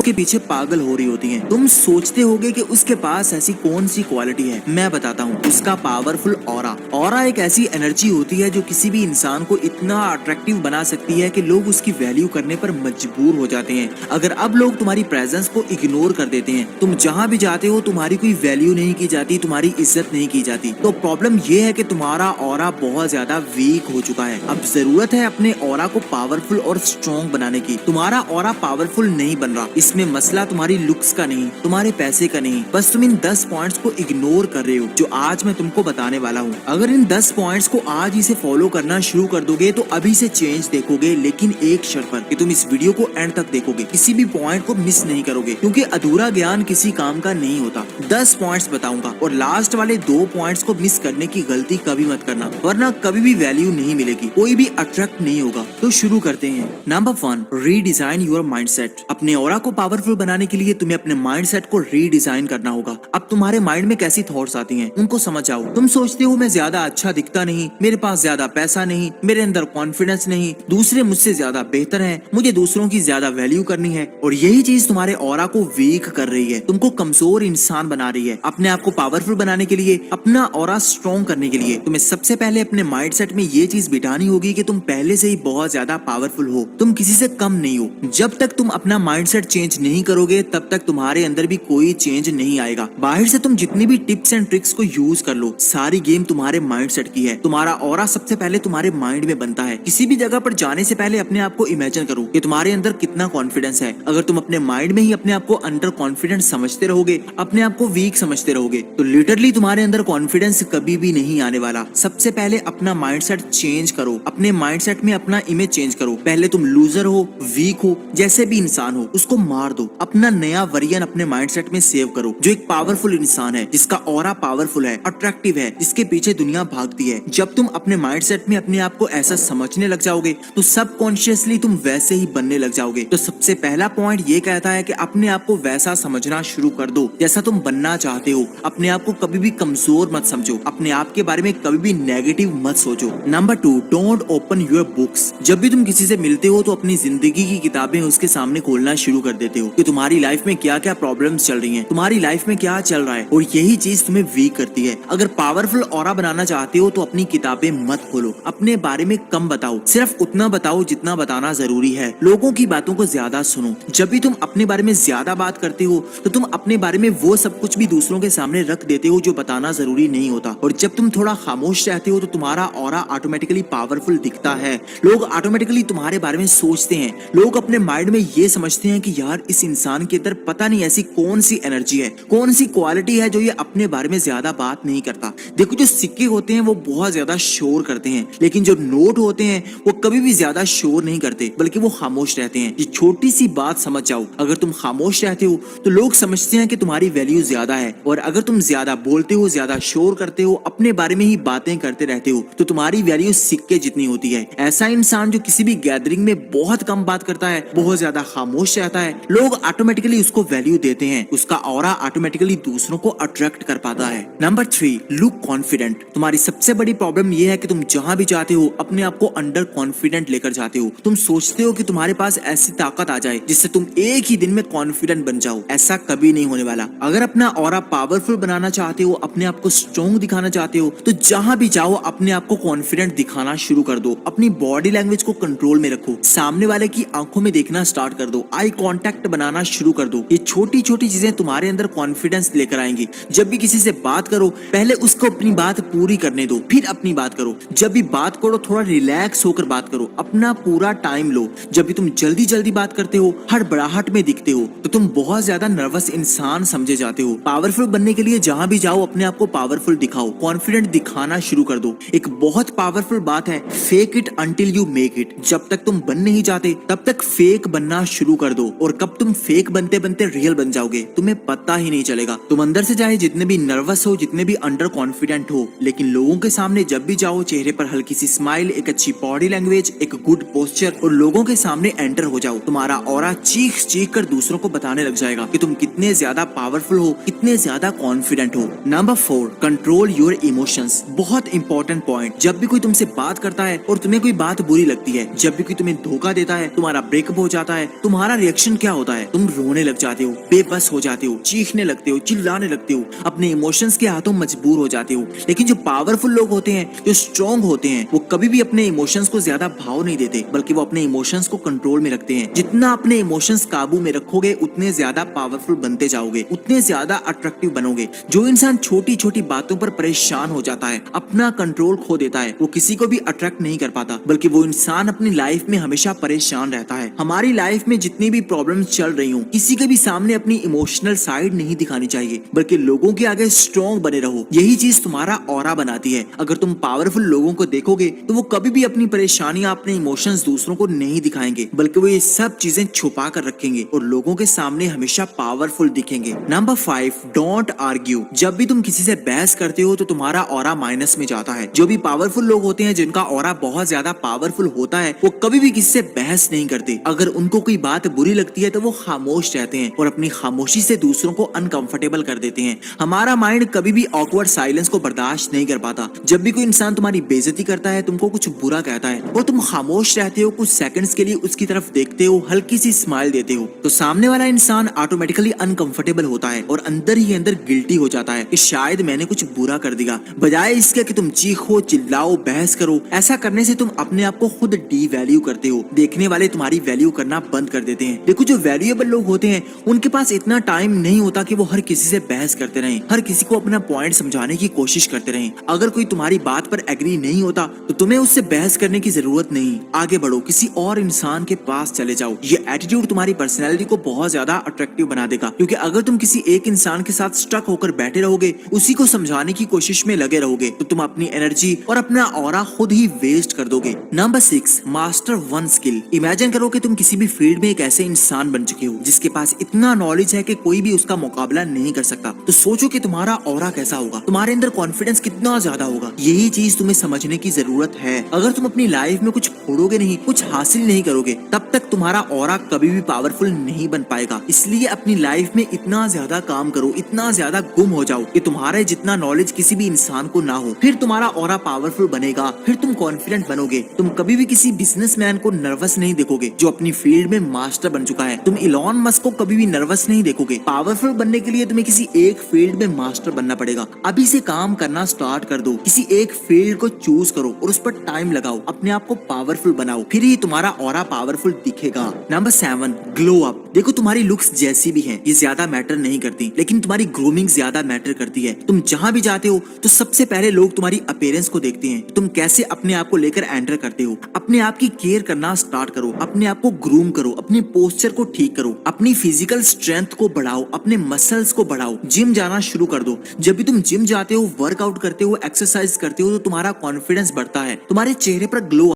के पीछे पागल हो रही होती हैं। तुम सोचते होगे कि उसके पास ऐसी कौन सी क्वालिटी है। मैं बताता हूँ, उसका पावरफुल ऑरा। ऑरा एक ऐसी एनर्जी होती है जो किसी भी इंसान को इतना अट्रैक्टिव बना सकती है कि लोग उसकी वैल्यू करने पर मजबूर हो जाते हैं। अगर अब लोग तुम्हारी प्रेजेंस को इग्नोर कर देते हैं, तुम जहाँ भी जाते हो तुम्हारी कोई वैल्यू नहीं की जाती, तुम्हारी इज्जत नहीं की जाती, तो प्रॉब्लम ये है कि तुम्हारा ऑरा बहुत ज्यादा वीक हो चुका है। अब जरूरत है अपने ऑरा को पावरफुल और स्ट्रॉन्ग बनाने की। तुम्हारा ऑरा पावरफुल नहीं बन रहा, इसमें मसला तुम्हारी लुक्स का नहीं, तुम्हारे पैसे का नहीं, बस तुम इन 10 पॉइंट्स को इग्नोर कर रहे हो जो आज मैं तुमको बताने वाला हूँ। अगर इन 10 पॉइंट्स को आज ही से फॉलो करना शुरू कर दोगे तो अभी से चेंज देखोगे, लेकिन एक शर्त पर कि तुम इस वीडियो को एंड तक देखोगे, किसी भी पॉइंट को मिस नहीं करोगे, क्योंकि अधूरा ज्ञान किसी काम का नहीं होता। 10 पॉइंट्स बताऊंगा और लास्ट वाले 2 पॉइंट्स को मिस करने की गलती कभी मत करना, वरना कभी भी वैल्यू नहीं मिलेगी, कोई भी अट्रैक्ट नहीं होगा। तो शुरू करते हैं। Number 1, redesign your mindset. अपने ऑरा को पावरफुल बनाने के लिए तुम्हें अपने माइंडसेट को रीडिजाइन करना होगा। अब तुम्हारे माइंड में कैसी थॉट्स आती हैं उनको समझ आओ। तुम सोचते हो मैं ज्यादा अच्छा दिखता नहीं, मेरे पास ज्यादा पैसा नहीं, मेरे अंदर कॉन्फिडेंस नहीं, दूसरे मुझसे ज्यादा बेहतर हैं, मुझे दूसरों की ज्यादा वैल्यू करनी है। और यही चीज तुम्हारे ऑरा को वीक कर रही है, तुमको कमजोर इंसान बना रही है। अपने आप को पावरफुल बनाने के लिए, अपना ऑरा स्ट्रॉन्ग करने के लिए तुम्हें सबसे पहले अपने माइंडसेट में ये चीज बिठानी होगी कि तुम पहले से ही बहुत ज्यादा पावरफुल हो, तुम किसी से कम नहीं हो। जब तक तुम अपना माइंडसेट चेंज नहीं करोगे तब तक तुम्हारे अंदर भी कोई चेंज नहीं आएगा। बाहर से तुम जितनी भी टिप्स एंड ट्रिक्स को यूज कर लो, सारी गेम तुम्हारे माइंडसेट की है। तुम्हारा ऑरा सबसे पहले तुम्हारे माइंड में बनता है। किसी भी जगह पर जाने से पहले अपने आप को इमेजिन करो कि तुम्हारे अंदर कितना कॉन्फिडेंस है। अगर तुम अपने माइंड में ही अपने आप को अंडर कॉन्फिडेंस समझते रहोगे, अपने आप को वीक समझते रहोगे, तो लिटरली तुम्हारे अंदर कॉन्फिडेंस कभी भी नहीं आने वाला। सबसे पहले अपना माइंडसेट चेंज करो, अपने माइंडसेट में अपना इमेज चेंज करो। पहले तुम लूजर हो, वीक हो, जैसे भी इंसान हो, उसको मार दो। अपना नया वर्जन अपने माइंडसेट में सेव करो, जो एक पावरफुल इंसान है, जिसका ऑरा पावरफुल है, अट्रैक्टिव है, जिसके पीछे दुनिया भागती है। जब तुम अपने माइंडसेट में अपने आप को ऐसा समझने लग जाओगे तो सबकॉन्शियसली तुम वैसे ही बनने लग जाओगे। तो सबसे पहला पॉइंट ये कहता है कि अपने आप को वैसा समझना शुरू कर दो जैसा तुम बनना चाहते हो। अपने आप को कभी भी कमजोर मत समझो, अपने आप के बारे में कभी भी नेगेटिव मत सोचो। Number 2, don't open your books. जब भी तुम किसी से मिलते हो तो अपनी जिंदगी की किताबें उसके सामने खोलना शुरू कर देते हो कि तुम्हारी लाइफ में क्या क्या प्रॉब्लम्स चल रही हैं, तुम्हारी लाइफ में क्या चल रहा है, और यही चीज तुम्हें वीक करती है। अगर पावरफुल ऑरा बनाना चाहते हो तो अपनी किताबें मत खोलो, अपने बारे में कम बताओ, सिर्फ उतना बताओ जितना बताना जरूरी है। लोगों की बातों को ज्यादा सुनो। जब भी तुम अपने बारे में ज्यादा बात करते हो तो तुम अपने बारे में वो सब कुछ भी दूसरों के सामने रख देते हो जो बताना जरूरी नहीं होता। और जब तुम थोड़ा खामोश रहते हो तो तुम्हारा ऑरा ऑटोमेटिकली पावरफुल दिखता है। लोग ऑटोमेटिकली तुम्हारे बारे में सोचते हैं। लोग अपने माइंड में ये समझते हैं कि यार इस इंसान के अंदर पता नहीं ऐसी कौन सी एनर्जी है, कौन सी क्वालिटी है जो ये अपने बारे में ज्यादा बात नहीं करता। देखो, जो सिक्के होते हैं वो बहुत ज्यादा शोर करते हैं, लेकिन जो नोट होते हैं वो कभी भी ज्यादा शोर नहीं करते, बल्कि वो खामोश रहते हैं। ये छोटी सी बात समझ जाओ, अगर तुम खामोश रहते हो तो लोग समझते हैं कि तुम्हारी वैल्यू ज्यादा है, और अगर तुम ज्यादा बोलते हो, ज्यादा शोर करते हो, अपने बारे में ही बातें करते रहते हो, तो तुम्हारी वैल्यू सिक्के जितनी होती है। ऐसा इंसान जो किसी भी गैदरिंग में बहुत कम बात करता है, बहुत ज्यादा खामोश रहता है, लोग ऑटोमेटिकली उसको वैल्यू देते हैं, उसका ऑरा ऑटोमेटिकली दूसरों को अट्रैक्ट कर पाता है। Number 3, look confident. तुम्हारी सबसे बड़ी प्रॉब्लम यह है कि तुम जहां भी जाते हो अपने आप को अंडर कॉन्फिडेंट लेकर जाते हो। तुम सोचते हो कि तुम्हारे पास ऐसी ताकत आ जाए जिससे तुम एक ही दिन में कॉन्फिडेंट बन जाओ। ऐसा कभी नहीं होने वाला। अगर अपना ऑरा पावरफुल बनाना चाहते हो, अपने आप को स्ट्रॉन्ग दिखाना चाहते हो, तो जहां भी जाओ अपने आप को कॉन्फिडेंट दिखाना शुरू कर दो। अपनी बॉडी लैंग्वेज को कंट्रोल में रखो, सामने वाले की आंखों में देखना स्टार्ट कर दो, आई कांटेक्ट बनाना शुरू कर दो। ये छोटी छोटी चीजें तुम्हारे अंदर कॉन्फिडेंस लेकर आएंगी। जब भी किसी से बात करो पहले उसको अपनी बात पूरी करने दो, फिर अपनी बात करो। जब भी बात करो थोड़ा रिलैक्स होकर बात करो, अपना पूरा टाइम लो। जब भी तुम जल्दी जल्दी बात करते हो, हड़बड़ाहट में दिखते हो, तो तुम बहुत ज्यादा नर्वस इंसान समझे जाते हो। पावरफुल बनने के लिए जहां भी जाओ अपने आप को पावरफुल दिखाओ, कॉन्फिडेंट दिखाना शुरू कर दो। एक बहुत पावरफुल बात है, fake it until you make it. जब तक तुम बन नहीं जाते तब तक फेक बनना शुरू कर दो, और कब तुम फेक बनते बनते रियल बन जाओगे तुम्हें पता ही नहीं चलेगा। तुम अंदर से चाहे जितने भी नर्वस हो, जितने भी अंडर कॉन्फिडेंट हो, लेकिन लोगों के सामने जब भी जाओ चेहरे पर हल्की सी स्माइल, एक अच्छी बॉडी लैंग्वेज, एक गुड पोस्चर, और लोगों के सामने एंटर हो जाओ। तुम्हारा ऑरा चीख चीख कर दूसरों को बताने लग जाएगा कि तुम कितने ज्यादा पावरफुल हो, कितने ज्यादा कॉन्फिडेंट हो। Number 4, control your emotions. बहुत इंपॉर्टेंट पॉइंट। जब भी कोई तुमसे बात करता है और तुम्हें कोई बात बुरी लगती है, जब भी कोई तुम्हें धोखा देता है, तुम्हारा ब्रेकअप हो जाता है, तुम्हारा रिएक्शन क्या होता है, तुम रोने लग जाते हो, बेबस हो जाते हो, चीखने लगते हो, चिल्लाने लगते हो, अपने इमोशंस के हाथों मजबूर हो जाते हो। लेकिन जो पावरफुल लोग होते हैं, जो स्ट्रॉन्ग होते हैं, वो कभी भी अपने इमोशंस को ज्यादा भाव नहीं देते, बल्कि वो अपने इमोशंस को कंट्रोल में रखते हैं। जितना अपने इमोशंस काबू में रखोगे, उतने ज्यादा पावरफुल बनते जाओगे, उतने ज्यादा अट्रैक्टिव बनोगे। जो इंसान छोटी छोटी बातों पर परेशान हो जाता है, अपना कंट्रोल खो देता है, वो किसी को भी अट्रैक्ट नहीं कर पाता, बल्कि वो इंसान अपनी लाइफ में हमेशा परेशान रहता है। हमारी लाइफ में जितनी भी प्रॉब्लम्स चल रही हो, किसी के भी सामने अपनी इमोशनल साइड नहीं दिखानी चाहिए, बल्कि लोगों के आगे स्ट्रॉन्ग बने रहो। यही चीज तुम्हारा ऑरा बनाती है। अगर तुम पावरफुल लोगों को देखोगे तो वो कभी भी अपनी परेशानियां, अपने इमोशंस दूसरों को नहीं दिखाएंगे, बल्कि वो ये सब चीजें छुपा कर रखेंगे और लोगों के सामने हमेशा पावरफुल दिखेंगे। Number 5, don't argue. जब भी तुम किसी से बहस करते हो तो तुम्हारा ऑरा माइनस में जाता है। जो भी पावरफुल लोग होते हैं, जिनका ऑरा बहुत ज्यादा पावरफुल होता है, वो कभी भी किसी से बहस नहीं करते। अगर उनको कोई बात बुरी लगती है तो वो खामोश रहते हैं और अपनी खामोशी से दूसरों को अनकंफर्टेबल कर देते हैं। हमारा माइंड कभी भी ऑकवर्ड साइलेंस को बर्दाश्त नहीं कर पाता। जब भी कोई इंसान तुम्हारी बेइज्जती करता है, तुमको कुछ बुरा कहता है और तुम खामोश रहते हो, कुछ सेकंड्स के लिए उसकी तरफ देखते हो, हल्की सी स्माइल देते हो, तो सामने वाला इंसान ऑटोमेटिकली अनकंफर्टेबल होता है और अंदर ही अंदर गिल्टी हो जाता है कि शायद मैंने कुछ बुरा कर दिया। बजाय इसके कि तुम चीखो, चिल्लाओ, बहस करो, ऐसा करने से तुम अपने आप को खुद डीवैल्यू करते हो। देखने वाले तुम्हारी वैल्यू करना बंद कर देते हैं। देखो, जो वैल्यूएबल लोग होते हैं, उनके पास इतना टाइम नहीं होता कि वो हर किसी से बहस करते रहें, हर किसी को अपना पॉइंट समझाने की कोशिश करते रहें। अगर कोई तुम्हारी बात पर एग्री नहीं होता तो तुम्हें उससे बहस करने की जरूरत नहीं। आगे बढ़ो, किसी और इंसान के पास चले जाओ। ये एटीट्यूड तुम्हारी पर्सनैलिटी को बहुत ज्यादा अट्रैक्टिव बना देगा, क्योंकि अगर तुम किसी एक इंसान के साथ स्टक होकर बैठे रहोगे, उसी को समझाने की कोशिश में लगे रहोगे, तो तुम अपनी एनर्जी और अपना ऑरा खुद ही वेस्ट कर दोगे। Number 6, master one skill. Imagine करो कि तुम किसी भी फील्ड में एक ऐसे इंसान बन चुके हो जिसके पास इतना नॉलेज है कि कोई भी उसका मुकाबला नहीं कर सकता। तो सोचो कि तुम्हारा ऑरा कैसा होगा, तुम्हारे अंदर कॉन्फिडेंस कितना ज्यादा होगा। यही चीज तुम्हें समझने की जरूरत है। अगर तुम अपनी लाइफ में कुछ फोड़ोगे नहीं, कुछ हासिल नहीं करोगे, तब तक तुम्हारा ऑरा कभी भी पावरफुल नहीं बन पाएगा। इसलिए अपनी लाइफ में इतना ज्यादा काम करो, इतना ज्यादा गुम हो जाओ कि तुम्हारे जितना नॉलेज किसी भी इंसान को ना हो। फिर तुम्हारा ऑरा पावरफुल बनेगा, फिर तुम कॉन्फिडेंट बनोगे। तुम कभी भी किसी बिजनेसमैन को नर्वस नहीं देखोगे जो अपनी फील्ड में मास्टर बन चुका है। तुम इलॉन मस्क को कभी भी नर्वस नहीं देखोगे। पावरफुल बनने के लिए तुम्हें किसी एक फील्ड में मास्टर बनना पड़ेगा। अभी से काम करना स्टार्ट कर दो। किसी एक फील्ड को चूज करो और उस पर टाइम लगाओ। अपने आप को पावरफुल बनाओ, फिर ही तुम्हारा ऑरा पावरफुल दिखेगा। Number 7, glow up. देखो, तुम्हारी लुक्स जैसी भी हैं, ये ज्यादा मैटर नहीं करती, लेकिन तुम्हारी ग्रूमिंग ज्यादा मैटर करती है। तुम जहां भी जाते हो तो सबसे पहले लोग तुम्हारी अपीयरेंस को देखते हैं। तुम कैसे अपने आप को लेकर एंटर करते हो। अपने आप की केयर करना स्टार्ट करो, अपने आप को ग्रूम करो, अपने पोस्चर को ठीक करो, अपनी फिजिकल स्ट्रेंथ को बढ़ाओ, अपने मसल्स को बढ़ाओ, जिम जाना शुरू कर दो। जब भी तुम जिम जाते हो, वर्कआउट करते हो, एक्सरसाइज करते हो, तो तुम्हारा कॉन्फिडेंस बढ़ता है, तुम्हारे चेहरे पर ग्लो